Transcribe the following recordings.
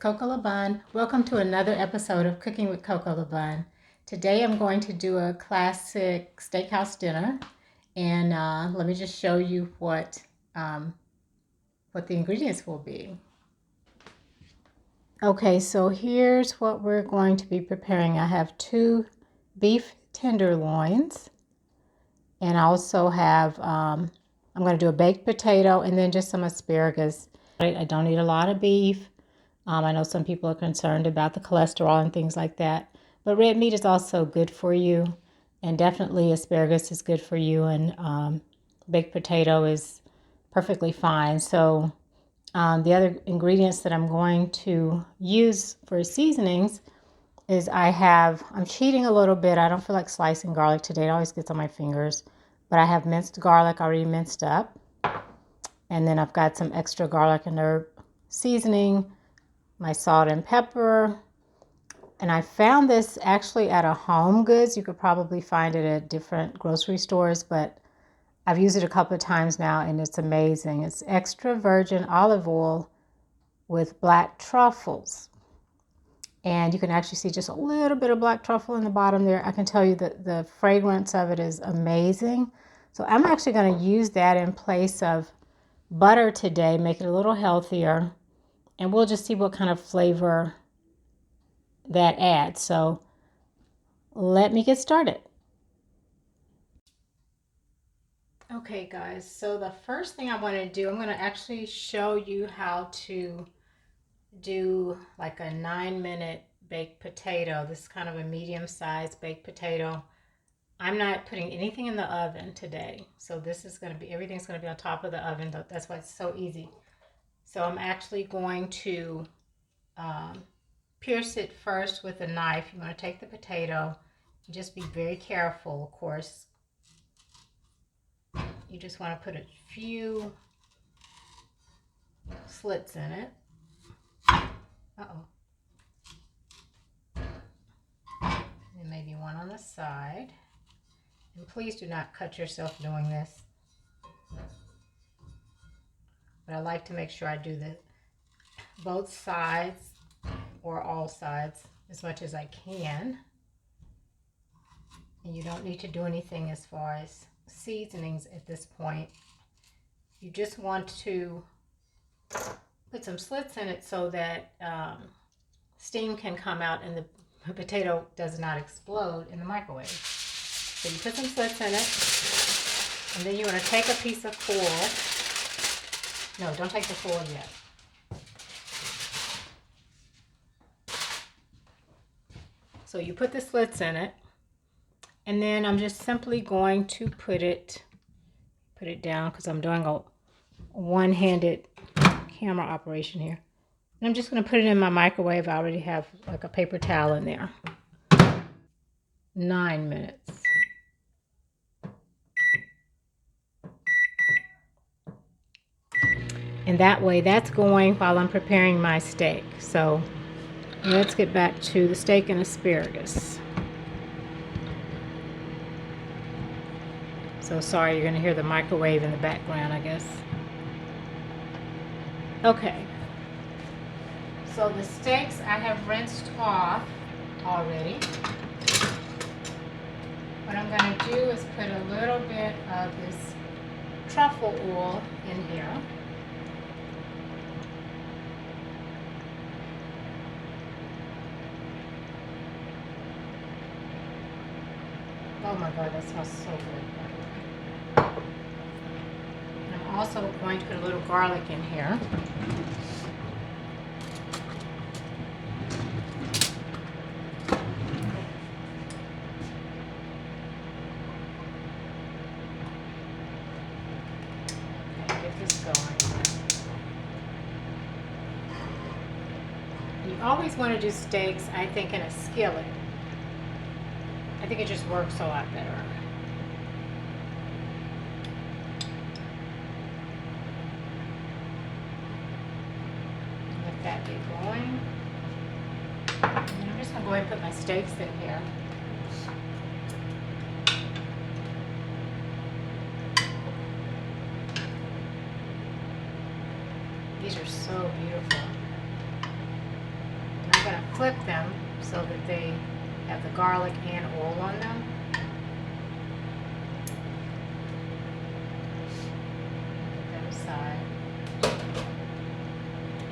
Coco LaBon. Welcome to another episode of Cooking with Coco LaBon. Today I'm going to do a classic steakhouse dinner, and let me just show you what the ingredients will be. Okay, so here's what we're going to be preparing. I have 2 beef tenderloins, and I also have I'm going to do a baked potato and then just some asparagus. I don't eat a lot of beef. I know some people are concerned about the cholesterol and things like that, but red meat is also good for you, and definitely asparagus is good for you, and baked potato is perfectly fine. So the other ingredients that I'm going to use for seasonings is I'm cheating a little bit. I don't feel like slicing garlic today. It always gets on my fingers, but I have minced garlic already minced up, and then I've got some extra garlic and herb seasoning, my salt and pepper, and I found this actually at a Home Goods. You could probably find it at different grocery stores, but I've used it a couple of times now and it's amazing. It's extra virgin olive oil with black truffles, and you can actually see just a little bit of black truffle in the bottom there. I can tell you that the fragrance of it is amazing. So I'm actually going to use that in place of butter today, make it a little healthier, and we'll just see what kind of flavor that adds. So let me get started. Okay guys, so the first thing I want to do, I'm going to actually show you how to do like a 9-minute baked potato. This is kind of a medium-sized baked potato. I'm not putting anything in the oven today, so this is going to be, everything's going to be on top of the oven. That's why it's so easy. So I'm actually going to pierce it first with a knife. You want to take the potato, just be very careful, of course. You just want to put a few slits in it. Uh-oh. And maybe one on the side. And please do not cut yourself doing this. But I like to make sure I do both sides or all sides as much as I can. And you don't need to do anything as far as seasonings at this point. You just want to put some slits in it so that steam can come out and the potato does not explode in the microwave. So you put some slits in it, and then you want to take a piece of foil. No, don't take the foil yet. So you put the slits in it, and then I'm just simply going to put it down because I'm doing a one-handed camera operation here. And I'm just going to put it in my microwave. I already have like a paper towel in there. 9 minutes. And that way, that's going while I'm preparing my steak. So let's get back to the steak and asparagus. So sorry, you're going to hear the microwave in the background, I guess. Okay. So the steaks I have rinsed off already. What I'm going to do is put a little bit of this truffle oil in here. Oh my God, that smells so good. And I'm also going to put a little garlic in here. Okay, get this going. You always want to do steaks, I think, in a skillet. I think it just works a lot better. Let that get going. And I'm just going to go ahead and put my steaks in here. These are so beautiful. flip them so that they have the garlic and oil on them. Put that aside.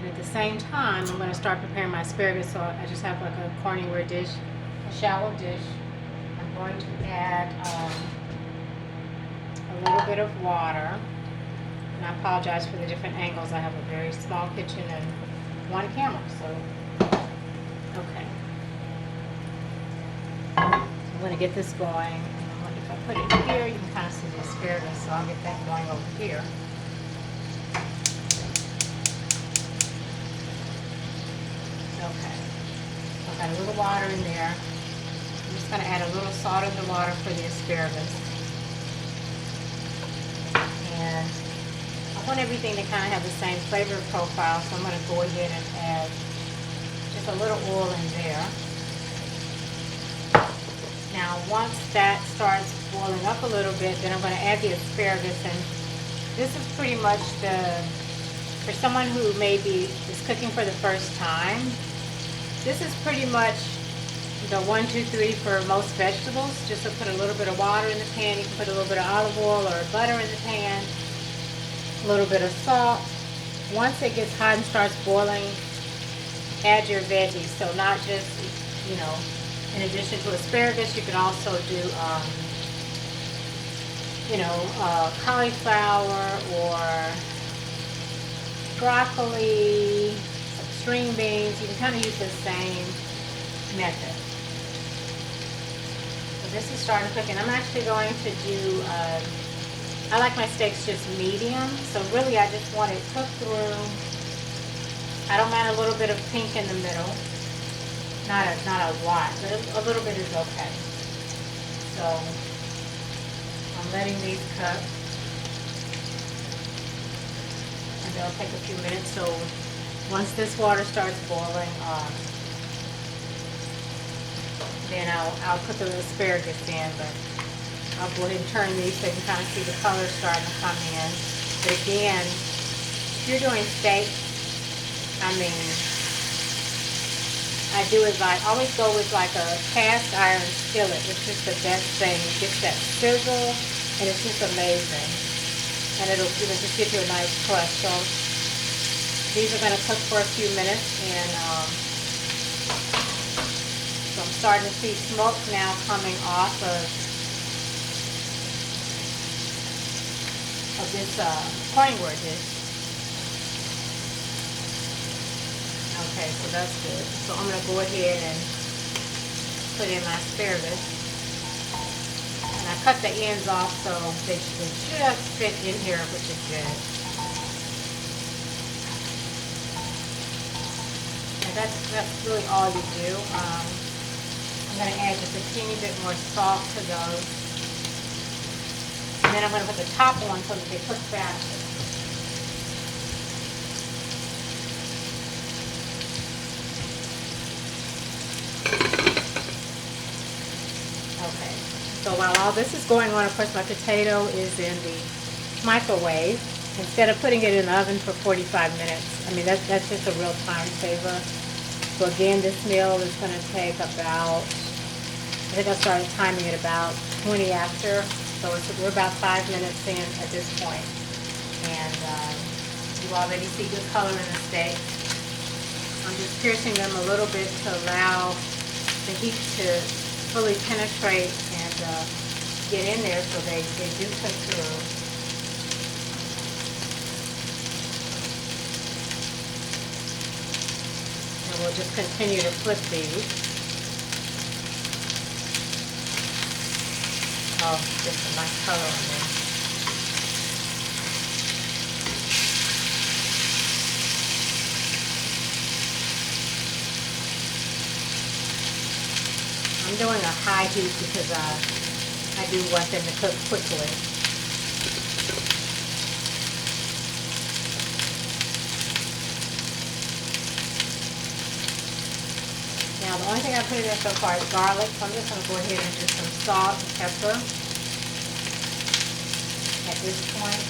And at the same time, I'm going to start preparing my asparagus. So I just have like a corningware dish, a shallow dish. I'm going to add a little bit of water. And I apologize for the different angles. I have a very small kitchen and one camera, so okay. I'm going to get this going. And if I put it here, you can kind of see the asparagus, so I'll get that going over here. Okay. So I've got a little water in there. I'm just going to add a little salt in the water for the asparagus. And I want everything to kind of have the same flavor profile, so I'm going to go ahead and add just a little oil in there. Now, once that starts boiling up a little bit, then I'm going to add the asparagus, and this is pretty much for someone who maybe is cooking for the first time, this is pretty much the 1, 2, 3 for most vegetables. Just to put a little bit of water in the pan, you can put a little bit of olive oil or butter in the pan, a little bit of salt. Once it gets hot and starts boiling, add your veggies. So not just, you know, in addition to asparagus, you can also do, you know, cauliflower or broccoli, string beans. You can kind of use the same method. So this is starting to cook, and I'm actually going to do, I like my steaks just medium, so really I just want it cooked through. I don't mind a little bit of pink in the middle. Not a lot, but a little bit is okay. So I'm letting these cook, and they'll take a few minutes. So once this water starts boiling, then I'll put the asparagus in, but I'll go ahead and turn these so you can kind of see the color starting to come in. But again, if you're doing steak, I mean, I do is I always go with like a cast iron skillet. It's just the best thing. It gets that sizzle, and it's just amazing. And it'll just give you a nice crust. So these are going to cook for a few minutes, and so I'm starting to see smoke now coming off of this corningware dish. Okay, so that's good. So I'm going to go ahead and put in my asparagus. And I cut the ends off so they just fit in here, which is good. And that's really all you do. I'm going to add just a teeny bit more salt to those. And then I'm going to put the top on so that they cook faster. Okay, so while all this is going on, of course, my potato is in the microwave. Instead of putting it in the oven for 45 minutes, I mean, that's just a real time saver. So again, this meal is going to take about, I think I started timing it about 20 after. So we're about 5 minutes in at this point. And you already see good color in the steak. I'm just piercing them a little bit to allow the heat to fully penetrate and get in there so they do cook through. And we'll just continue to flip these. Oh, just a nice color on there. I'm doing a high heat because I do want them to cook quickly. Now, the only thing I put in there so far is garlic, so I'm just going to go ahead and do some salt and pepper at this point.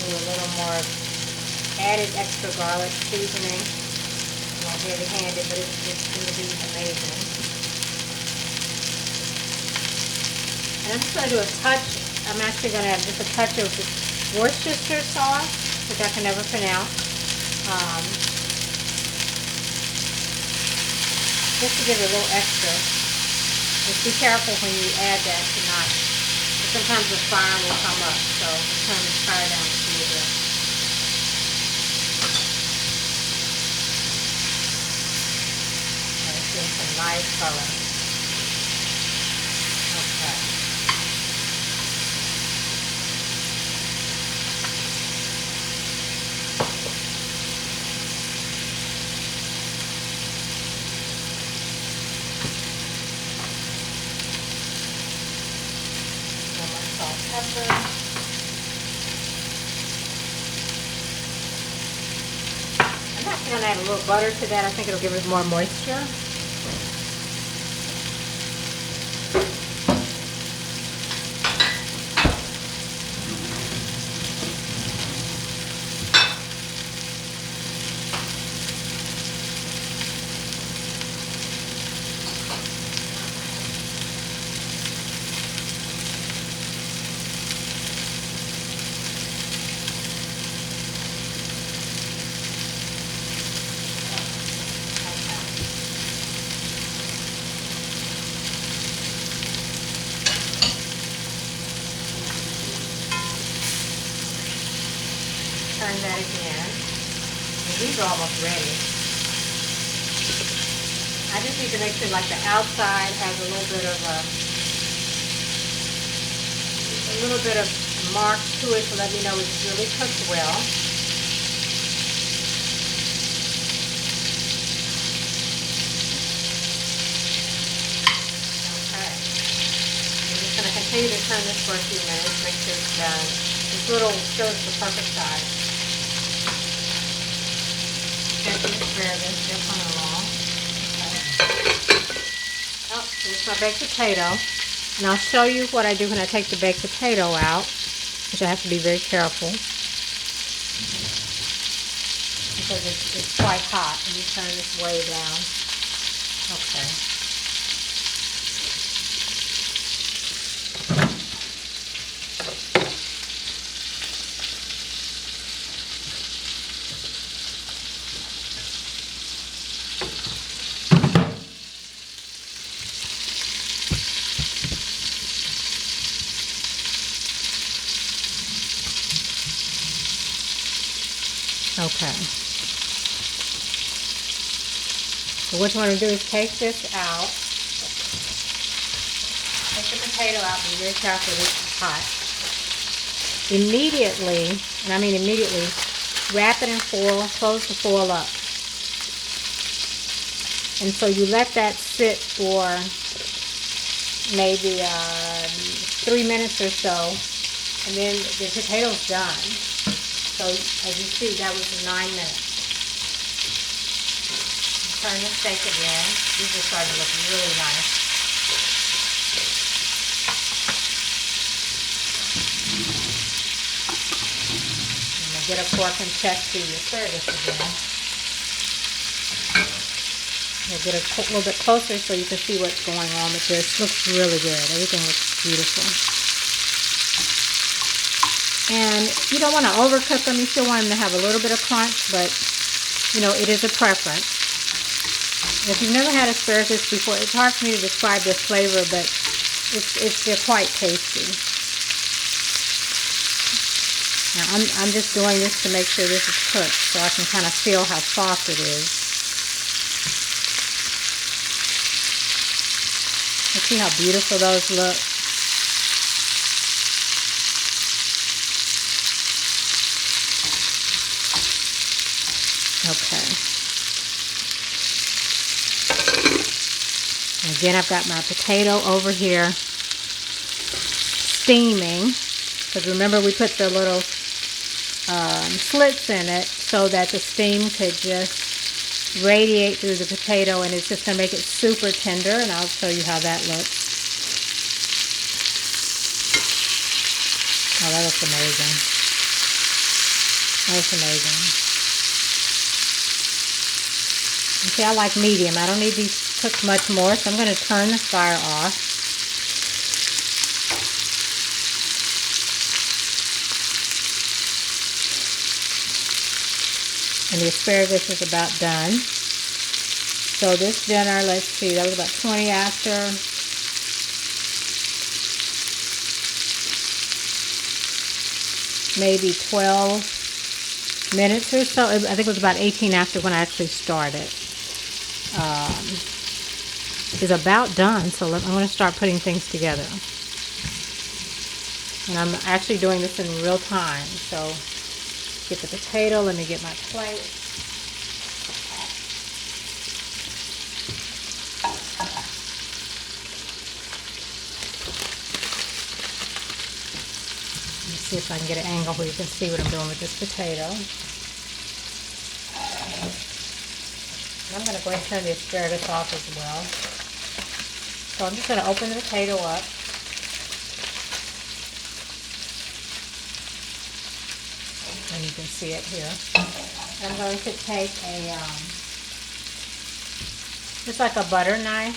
do a little more added extra garlic seasoning. Not heavy-handed, but it's going to be amazing. And I'm just going to do a touch. I'm actually going to have just a touch of Worcestershire sauce, which I can never pronounce. Just to give it a little extra. Just be careful when you add that to not. Sometimes the fire will come up, so turn the fire down just a little bit. Some nice color. Okay. Some more salt, pepper. I'm actually going to add a little butter to that. I think it'll give it more moisture. Turn that again. And these are almost ready. I just need to make sure like the outside has a little bit of mark to it to let me know it's really cooked well. Okay. I'm just going to continue to turn this for a few minutes, make sure it's done. This little shows the perfect size. Check the asparagus, they're coming along. Okay. Oh, here's my baked potato. And I'll show you what I do when I take the baked potato out, which I have to be very careful. Because it's quite hot. Let me turn this way down. Okay. Okay. So what you want to do is take this out. Take the potato out. Be very careful. This is hot. Immediately, and I mean immediately, wrap it in foil. Close the foil up. And so you let that sit for maybe 3 minutes or so, and then the potato's done. So, as you see, that was 9 minutes. Turn the steak again. These are starting to look really nice. I'm going to get a fork and check the asparagus again. We'll get a little bit closer so you can see what's going on with this. Looks really good. Everything looks beautiful. And you don't want to overcook them. You still want them to have a little bit of crunch, but, you know, it is a preference. If you've never had asparagus before, it's hard for me to describe this flavor, but they're quite tasty. Now, I'm just doing this to make sure this is cooked, so I can kind of feel how soft it is. Let's see how beautiful those look. Okay. Again, I've got my potato over here steaming, because remember we put the little slits in it so that the steam could just radiate through the potato, and it's just going to make it super tender, and I'll show you how that looks. Oh, that looks amazing. That's amazing. You see, I like medium. I don't need these cooked much more, so I'm going to turn the fire off. And the asparagus is about done. So this dinner, let's see, that was about 20 after. Maybe 12 minutes or so. I think it was about 18 after when I actually started. Is about done. So I'm going to start putting things together. And I'm actually doing this in real time. So get the potato. Let me get my plate. Let's see if I can get an angle where you can see what I'm doing with this potato. I'm going to go ahead and turn the asparagus off as well. So I'm just going to open the potato up. And you can see it here. I'm going to take a, just like a butter knife,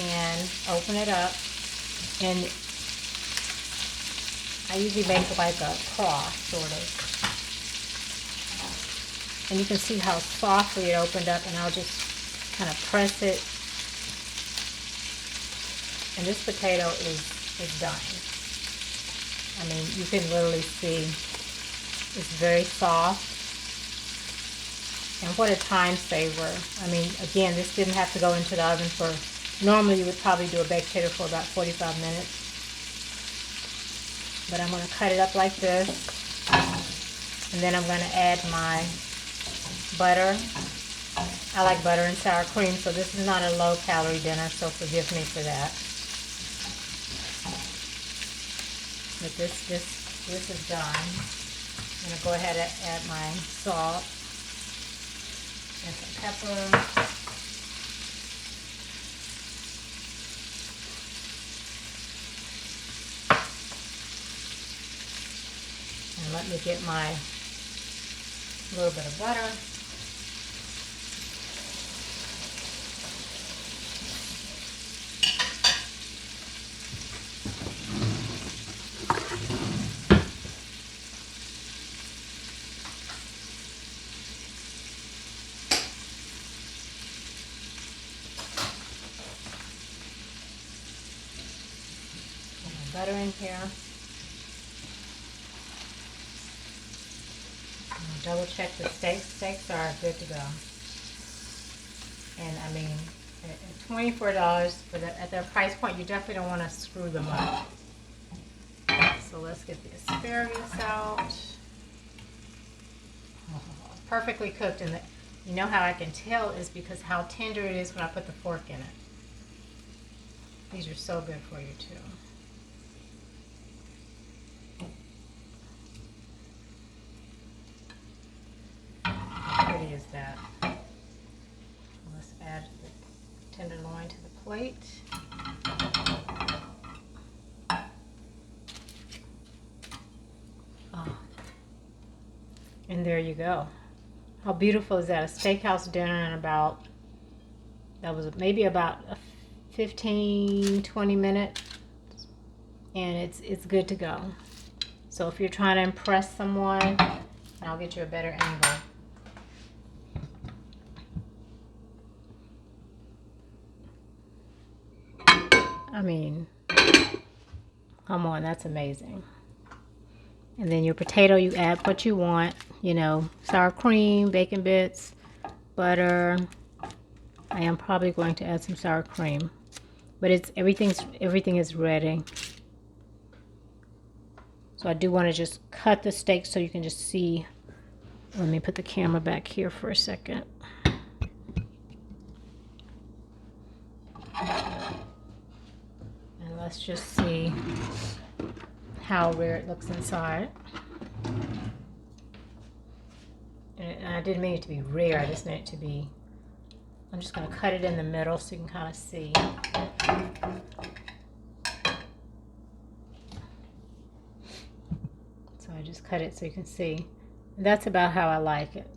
and open it up. And I usually make like a cross, sort of. And you can see how softly it opened up, and I'll just kind of press it. And this potato is done. I mean, you can literally see it's very soft. And what a time saver. I mean, again, this didn't have to go into the oven for, normally you would probably do a baked potato for about 45 minutes. But I'm going to cut it up like this. And then I'm going to add my butter. I like butter and sour cream, so this is not a low-calorie dinner, so forgive me for that. But this is done. I'm going to go ahead and add my salt and some pepper. And let me get my little bit of butter. Butter in here. Double check the steaks. Steaks are good to go. And I mean, at $24 for at their price point, you definitely don't want to screw them up. So let's get the asparagus out. Oh, perfectly cooked, and you know how I can tell is because how tender it is when I put the fork in it. These are so good for you too. Pretty is that. Let's add the tenderloin to the plate. Oh. And there you go. How beautiful is that? A steakhouse dinner in about, that was maybe about a 15-20 minute, and it's good to go. So if you're trying to impress someone, I'll get you a better angle. I mean, come on, that's amazing. And then your potato, you add what you want, you know, sour cream, bacon bits, butter. I am probably going to add some sour cream, but everything is ready. So I do want to just cut the steak so you can just see. Let me put the camera back here for a second. Let's just see how rare it looks inside. And I didn't mean it to be rare, I just meant it to be, I'm just going to cut it in the middle so you can kind of see. So I just cut it so you can see. And that's about how I like it.